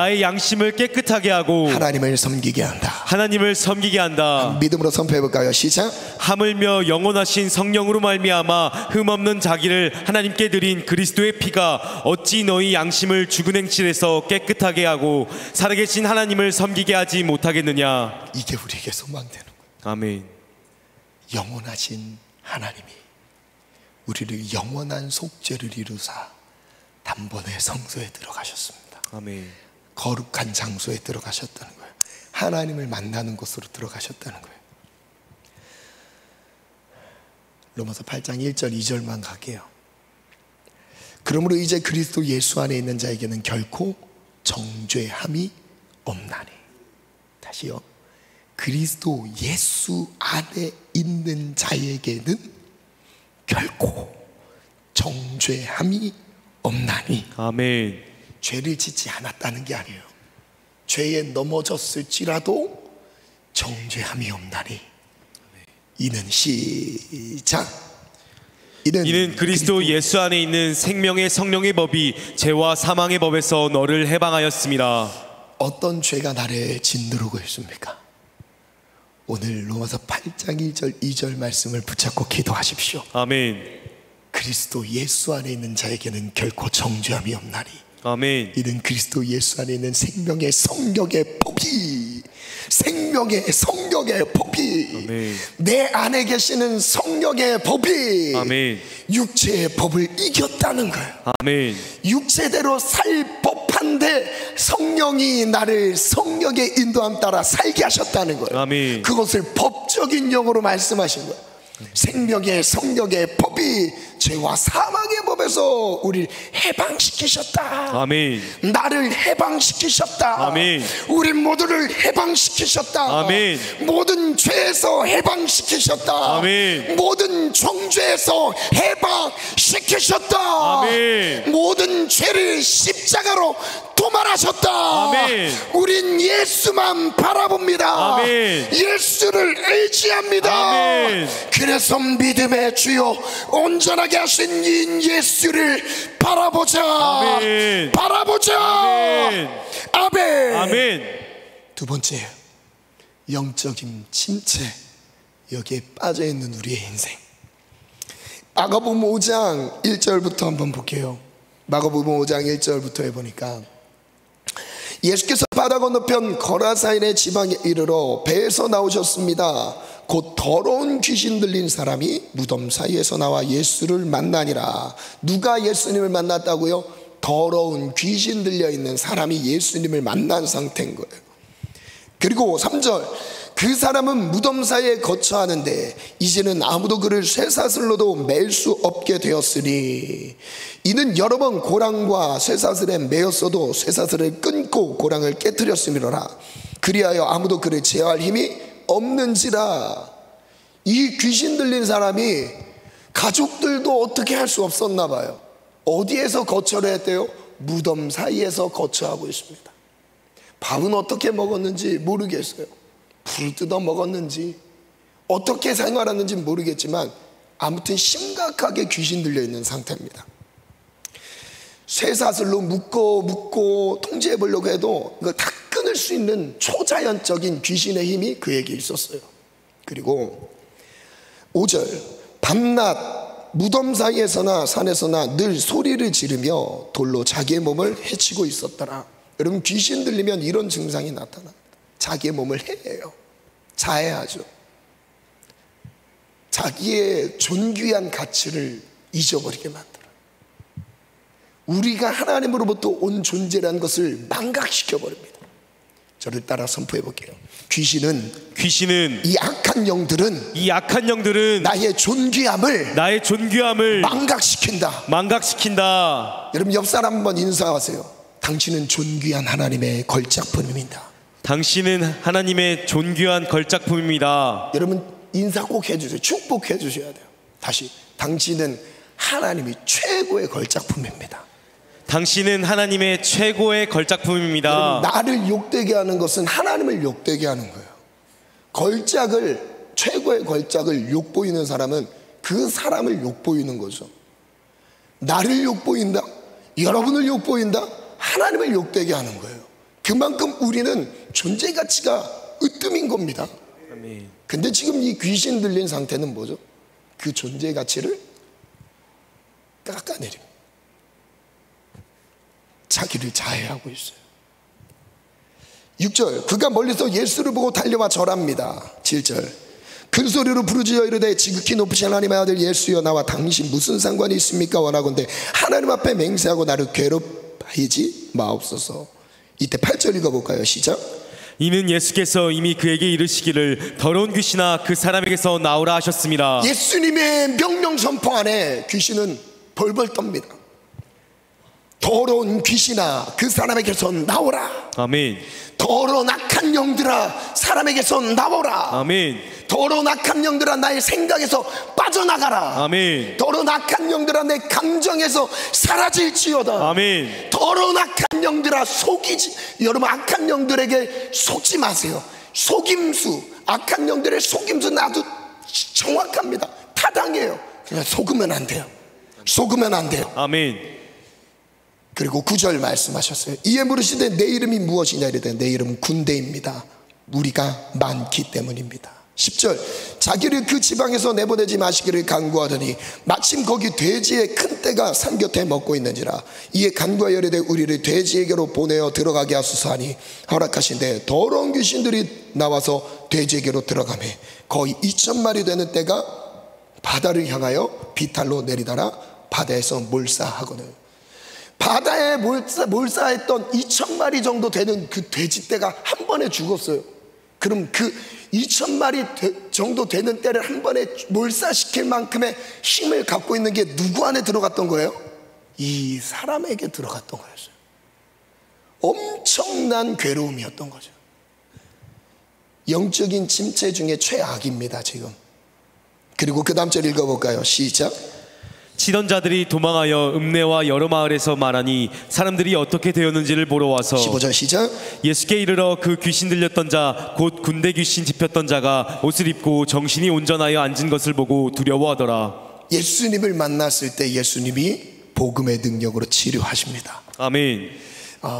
하나님을 섬기게 한다. 믿음으로 선포해볼까요? 시작. 하물며 영원하신 성령으로 말미암아 흠없는 자기를 하나님께 드린 그리스도의 피가 어찌 너희 양심을 죽은 행실에서 깨끗하게 하고 살아계신 하나님을 섬기게 하지 못하겠느냐. 이게 우리에게 소망되는 거예요. 아멘. 영원하신 하나님이 우리를 영원한 속죄를 이루사 단번에 성소에 들어가셨습니다. 아멘. 거룩한 장소에 들어가셨다는 거예요. 하나님을 만나는 곳으로 들어가셨다는 거예요. 로마서 8장 1절 2절만 갈게요. 그러므로 이제 그리스도 예수 안에 있는 자에게는 결코 정죄함이 없나니. 다시요. 그리스도 예수 안에 있는 자에게는 결코 정죄함이 없나니. 아멘. 죄를 짓지 않았다는 게 아니에요. 죄에 넘어졌을지라도 정죄함이 없나니. 이는 시작. 이는 그리스도 예수 안에 있는 생명의 성령의 법이 죄와 사망의 법에서 너를 해방하였습니다. 어떤 죄가 나를 짓누르고 있습니까? 오늘 로마서 8장 1절 2절 말씀을 붙잡고 기도하십시오. 아멘. 그리스도 예수 안에 있는 자에게는 결코 정죄함이 없나니. 아멘. 이는 그리스도 예수 안에 있는 생명의 성령의 법이 아멘. 내 안에 계시는 성령의 법이 아멘. 육체의 법을 이겼다는 거예요. 아멘. 육체대로 살 법한데 성령이 나를 성령의 인도함 따라 살게 하셨다는 거예요. 아멘. 그것을 법적인 용어로 말씀하신 거예요. 생명의 성령의 법이 죄와 사망의 법에 앞에서 우리를 해방시키셨다. 아멘. 나를 해방시키셨다. 아멘. 우리 모두를 해방시키셨다. 아멘. 모든 죄에서 해방시키셨다. 아멘. 모든 정죄에서 해방시키셨다. 아멘. 모든 죄를 십자가로 도말하셨다. 아멘. 우린 예수만 바라봅니다. 아멘. 예수를 의지합니다. 아멘. 그래서 믿음의 주요 온전하게 하신 이 예수를 바라보자. 아멘. 바라보자. 아멘. 아멘. 아멘. 두 번째, 영적인 침체. 여기에 빠져있는 우리의 인생. 마가복음 5장 1절부터 한번 볼게요. 마가복음 5장 1절부터 해보니까 예수께서 바다 건너편 거라사인의 지방에 이르러 배에서 나오셨습니다. 곧 더러운 귀신 들린 사람이 무덤 사이에서 나와 예수를 만나니라. 누가 예수님을 만났다고요? 더러운 귀신 들려 있는 사람이 예수님을 만난 상태인 거예요. 그리고 3절, 그 사람은 무덤 사이에 거처하는데 이제는 아무도 그를 쇠사슬로도 맬 수 없게 되었으니 이는 여러 번 고랑과 쇠사슬에 매였어도 쇠사슬을 끊고 고랑을 깨뜨렸음이로라. 그리하여 아무도 그를 제어할 힘이 없는지라. 이 귀신 들린 사람이 가족들도 어떻게 할 수 없었나 봐요. 어디에서 거처를 했대요? 무덤 사이에서 거처하고 있습니다. 밥은 어떻게 먹었는지 모르겠어요. 불을 뜯어 먹었는지 어떻게 생활하는지 모르겠지만 아무튼 심각하게 귀신 들려 있는 상태입니다. 쇠사슬로 묶고 통제해 보려고 해도 이걸 다 끊을 수 있는 초자연적인 귀신의 힘이 그에게 있었어요. 그리고 5절, 밤낮 무덤 사이에서나 산에서나 늘 소리를 지르며 돌로 자기의 몸을 해치고 있었더라. 여러분, 귀신 들리면 이런 증상이 나타납니다. 자기의 몸을 해해요. 자해하죠. 자기의 존귀한 가치를 잊어버리게 만들어요. 우리가 하나님으로부터 온 존재라는 것을 망각시켜 버립니다. 저를 따라 선포해 볼게요. 귀신은 이 악한 영들은 나의 존귀함을 망각시킨다. 여러분, 옆 사람 한번 인사하세요. 당신은 존귀한 하나님의 걸작품입니다. 당신은 하나님의 존귀한 걸작품입니다. 여러분, 인사 꼭 해주세요. 축복해 주셔야 돼요. 다시, 당신은 하나님이 최고의 걸작품입니다. 당신은 하나님의 최고의 걸작품입니다. 여러분, 나를 욕되게 하는 것은 하나님을 욕되게 하는 거예요. 최고의 걸작을 욕보이는 사람은 그 사람을 욕보이는 거죠. 나를 욕보인다, 여러분을 욕보인다, 하나님을 욕되게 하는 거예요. 그만큼 우리는 존재 가치가 으뜸인 겁니다. 근데 지금 이 귀신 들린 상태는 뭐죠? 그 존재 가치를 깎아내립니다. 자기를 자해하고 있어요. 6절, 그가 멀리서 예수를 보고 달려와 절합니다. 7절, 큰 소리로 부르짖어 이르되 지극히 높으신 하나님의 아들 예수여, 나와 당신 무슨 상관이 있습니까? 원하건대 하나님 앞에 맹세하고 나를 괴롭히지 마옵소서. 이때 8절 읽어볼까요? 시작. 이는 예수께서 이미 그에게 이르시기를 더러운 귀신아 그 사람에게서 나오라 하셨습니다. 예수님의 명령 선포 안에 귀신은 벌벌 떱니다. 더러운 귀신아 그 사람에게서 나오라. 아멘. 더러운 악한 영들아 사람에게서 나오라. 아멘. 더러운 악한 영들아 나의 생각에서 빠져나가라. 아멘. 더러운 악한 영들아 내 감정에서 사라질지어다. 아멘. 더러운 악한 영들아 여러분, 악한 영들에게 속지 마세요. 속임수, 악한 영들의 속임수 아주 정확합니다. 타당해요. 그냥 속으면 안 돼요. 아멘. 그리고 9절 말씀하셨어요. 이에 물으시되 내 이름이 무엇이냐 이르되 내 이름은 군대입니다. 우리가 많기 때문입니다. 10절, 자기를 그 지방에서 내보내지 마시기를 간구하더니 마침 거기 돼지의 큰 떼가 산 곁에 먹고 있는지라. 이에 간구하여 이르되 우리를 돼지에게로 보내어 들어가게 하소서 하니 허락하신대 더러운 귀신들이 나와서 돼지에게로 들어가매 거의 2,000마리 되는 떼가 바다를 향하여 비탈로 내리다라 바다에서 몰사하거늘. 바다에 몰사했던 2,000마리 정도 되는 그 돼지떼가 한 번에 죽었어요. 그럼 그 2,000마리 정도 되는 떼를 한 번에 몰사시킬 만큼의 힘을 갖고 있는 게 누구 안에 들어갔던 거예요? 이 사람에게 들어갔던 거였어요. 엄청난 괴로움이었던 거죠. 영적인 침체 중에 최악입니다 지금. 그리고 그 다음 절 읽어볼까요? 시작. 치던 자들이 도망하여 읍내와 여러 마을에서 말하니 사람들이 어떻게 되었는지를 보러 와서 15절 시작. 예수께 이르러 그 귀신 들렸던 자 곧 군대 귀신 집혔던 자가 옷을 입고 정신이 온전하여 앉은 것을 보고 두려워하더라. 예수님을 만났을 때 예수님이 복음의 능력으로 치료하십니다. 아멘.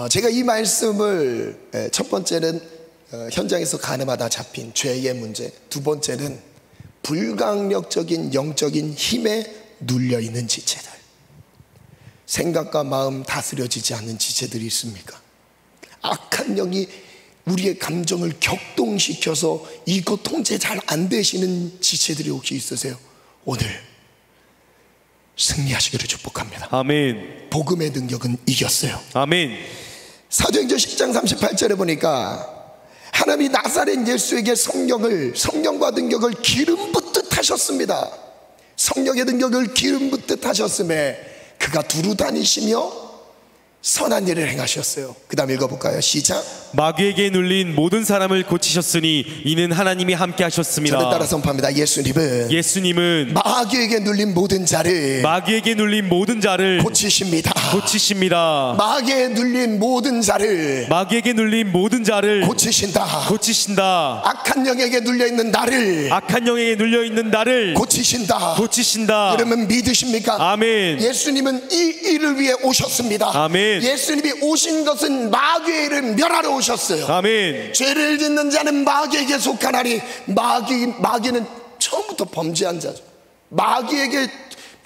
제가 이 말씀을 첫 번째는 현장에서 가늠하다 잡힌 죄의 문제, 두 번째는 불강력적인 영적인 힘에 눌려있는 지체들, 생각과 마음 다스려지지 않는 지체들이 있습니까? 악한 영이 우리의 감정을 격동시켜서 이거 통제 잘 안 되시는 지체들이 혹시 있으세요? 오늘 승리하시기를 축복합니다. 아멘. 복음의 능력은 이겼어요. 아멘. 사도행전 10장 38절에 보니까 하나님이 나사렛 예수에게 성령과 능력을 기름 붓듯 하셨습니다. 성령의 능력을 기름 붓듯 하셨음에 그가 두루 다니시며 선한 일을 행하셨어요. 그 다음 읽어볼까요? 시작. 마귀에게 눌린 모든 사람을 고치셨으니 이는 하나님이 함께 하셨습니다. 저를 따라 선포합니다. 예수님은 마귀에게 눌린 모든 자를 고치십니다. 마귀에게 눌린 모든 자를 고치신다. 악한 영에게 눌려있는 나를 고치신다. 여러분 믿으십니까? 아멘. 예수님은 이 일을 위해 오셨습니다. 아멘. 예수님이 오신 것은 마귀의 일을 멸하러 오셨어요. 아멘. 죄를 짓는 자는 마귀에게 속하나니 마귀는 처음부터 범죄한 자죠. 마귀에게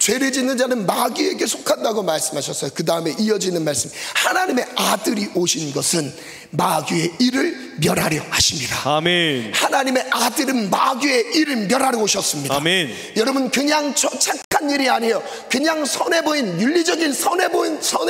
죄를 짓는 자는 마귀에게 속한다고 말씀하셨어요. 그 다음에 이어지는 말씀, 하나님의 아들이 오신 것은 마귀의 일을 멸하려 하십니다. 아멘. 하나님의 아들은 마귀의 일을 멸하려 오셨습니다. 아멘. 여러분 그냥 착한 일이 아니에요. 그냥 선해 보인 윤리적인 선해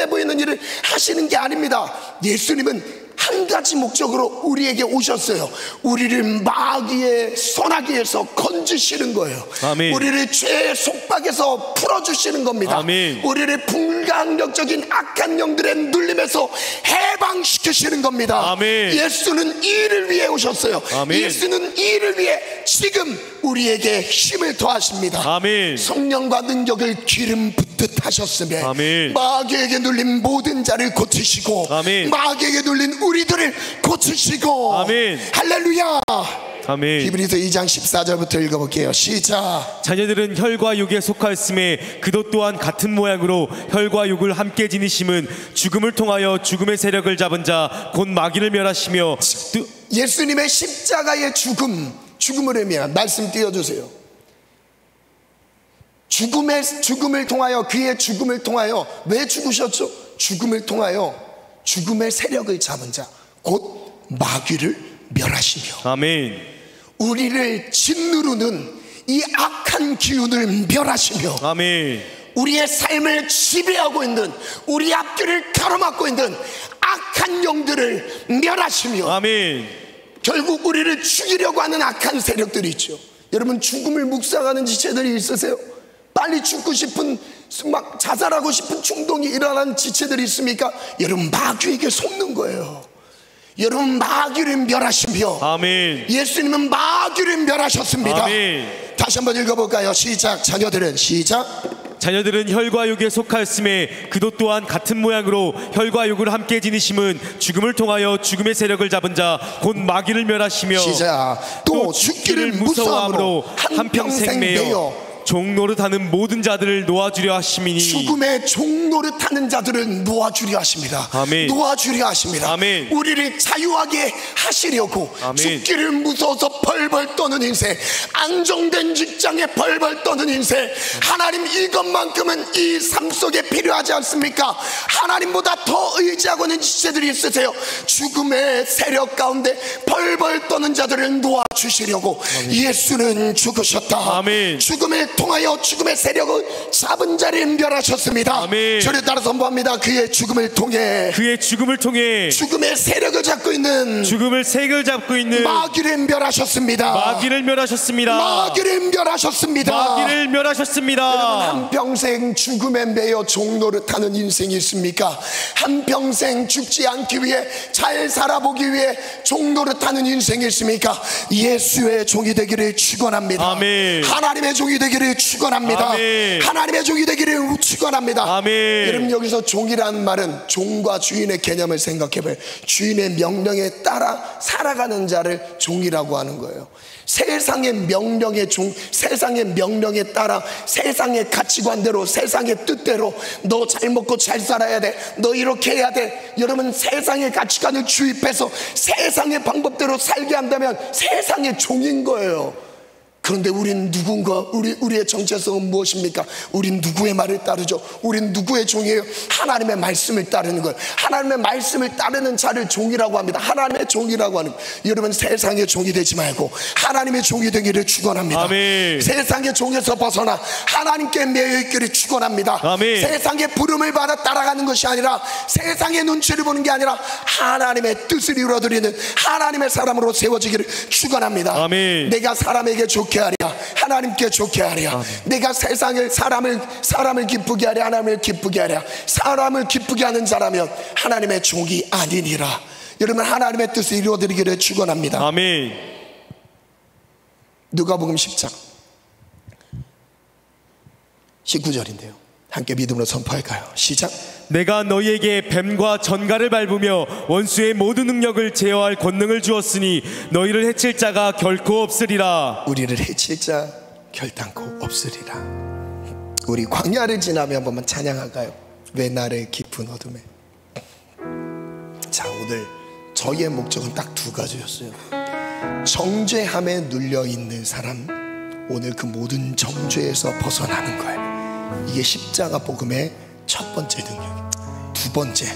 보이는 일을 하시는 게 아닙니다. 예수님은 한 가지 목적으로 우리에게 오셨어요. 우리를 마귀의 손아귀에서 건지시는 거예요. 아멘. 우리를 죄의 속박에서 풀어주시는 겁니다. 아멘. 우리를 불강력적인 악한 영들의 눌림에서 해방시키시는 겁니다. 아멘. 예수는 이 일을 위해 오셨어요. 아멘. 예수는 이 일을 위해 지금 우리에게 힘을 더하십니다. 아멘. 성령과 능력을 기름 붓듯 하셨으며 아멘. 마귀에게 눌린 모든 자를 고치시고 아멘. 마귀에게 눌린 우리들을 고치시고 아멘. 할렐루야. 아멘. 히브리서 2장 14절부터 읽어볼게요. 시작. 자녀들은 혈과 육에 속하였음에 그도 또한 같은 모양으로 혈과 육을 함께 지니심은 죽음을 통하여 죽음의 세력을 잡은 자 곧 마귀를 멸하시며 예수님의 십자가의 죽음을 의미한 말씀 띄워주세요. 죽음을 통하여, 그의 죽음을 통하여 왜 죽으셨죠? 죽음을 통하여 죽음의 세력을 잡은 자 곧 마귀를 멸하시며 아멘. 우리를 짓누르는 이 악한 기운을 멸하시며 아멘. 우리의 삶을 지배하고 있는, 우리 앞길을 가로막고 있는 악한 영들을 멸하시며 아멘. 결국 우리를 죽이려고 하는 악한 세력들이 있죠. 여러분 죽음을 묵상하는 지체들이 있으세요? 빨리 죽고 싶은, 막 자살하고 싶은 충동이 일어나는 지체들이 있습니까? 여러분 마귀에게 속는 거예요. 여러분 마귀를 멸하시며 아멘. 예수님은 마귀를 멸하셨습니다. 아멘. 다시 한번 읽어볼까요? 시작. 자녀들은 혈과 육에 속하였음에 그도 또한 같은 모양으로 혈과 육을 함께 지니심은 죽음을 통하여 죽음의 세력을 잡은 자 곧 마귀를 멸하시며 시작. 또 죽기를 무서워함으로 한평생 매여 종노릇하는 모든 자들을 놓아주려 하심이니 죽음의 종노릇하는 자들을 놓아주려 하십니다. 아멘. 놓아주려 하십니다. 아멘. 우리를 자유하게 하시려고 아멘. 죽기를 무서워서 벌벌 떠는 인생, 안정된 직장에 벌벌 떠는 인생, 하나님 이것만큼은 이 삶 속에 필요하지 않습니까? 하나님보다 더 의지하고 있는 지체들이 있으세요. 죽음의 세력 가운데 벌벌 떠는 자들을 놓아주시려고 예수는 죽으셨다. 아멘. 죽음을 통하여 죽음의 세력을 잡은 자를 멸하셨습니다. 아멘. 저를 따라 선포합니다. 그의 죽음을 통해 죽음의 세력을 잡고 있는 마귀를 멸하셨습니다. 마귀를 멸하셨습니다. 여러분, 한평생 죽음에 매여 종노릇하는 인생이 있습니까? 한평생 죽지 않기 위해 잘 살아보기 위해 종노릇하는 인생이 있습니까? 예수의 종이 되기를 축원합니다. 아멘. 하나님의 종이 되기를 축원합니다. 아멘. 하나님의 종이 되기를 축원합니다. 아멘. 여러분, 여기서 종이라는 말은 종과 주인의 개념을 생각해봐요. 주인의 명령에 따라 살아가는 자를 종이라고 하는 거예요. 세상의 명령에 따라 세상의 가치관대로, 세상의 뜻대로 너 잘 먹고 잘 살아야 돼, 너 이렇게 해야 돼. 여러분, 세상의 가치관을 주입해서 세상의 방법대로 살게 한다면 세상의 종인 거예요. 그런데 우린 누군가, 우리의 정체성은 무엇입니까? 우린 누구의 말을 따르죠? 우린 누구의 종이에요? 하나님의 말씀을 따르는 거예요. 하나님의 말씀을 따르는 자를 종이라고 합니다. 하나님의 종이라고 하는 거예요. 여러분, 세상의 종이 되지 말고 하나님의 종이 되기를 축원합니다. 아멘. 세상의 종에서 벗어나 하나님께 매여 있기를 축원합니다. 아멘. 세상의 부름을 받아 따라가는 것이 아니라, 세상의 눈치를 보는 게 아니라 하나님의 뜻을 이루어드리는 하나님의 사람으로 세워지기를 축원합니다. 아멘. 내가 사람에게 좋게 하랴, 하나님께 좋게 하랴. 아멘. 내가 세상을 사람을 기쁘게 하랴, 하나님을 기쁘게 하랴. 사람을 기쁘게 하는 자라면 하나님의 종이 아니니라. 여러분, 하나님의 뜻을 이루어드리기를 축원합니다. 아멘. 누가복음 10장 19절인데요. 함께 믿음으로 선포할까요? 시작. 내가 너희에게 뱀과 전갈을 밟으며 원수의 모든 능력을 제어할 권능을 주었으니 너희를 해칠 자가 결코 없으리라. 우리를 해칠 자 결단코 없으리라. 우리 광야를 지나며 한번 찬양할까요? 왜 나를 깊은 어둠에. 자, 오늘 저희의 목적은 딱 두 가지였어요. 정죄함에 눌려있는 사람, 오늘 그 모든 정죄에서 벗어나는 거예요. 이게 십자가 복음의 첫 번째 능력입니다. 두 번째,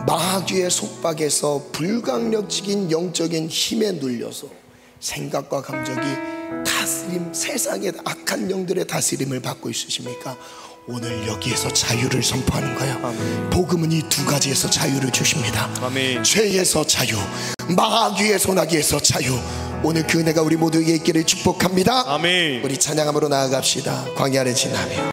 마귀의 속박에서 불강력적인 영적인 힘에 눌려서 생각과 감정이 다스림, 세상의 악한 영들의 다스림을 받고 있으십니까? 오늘 여기에서 자유를 선포하는 거예요. 아멘. 복음은 이 두 가지에서 자유를 주십니다. 아멘. 죄에서 자유, 마귀의 소나기에서 자유. 오늘 그 은혜가 우리 모두에게 있기를 축복합니다. 아멘. 우리 찬양함으로 나아갑시다. 광야를 지나며.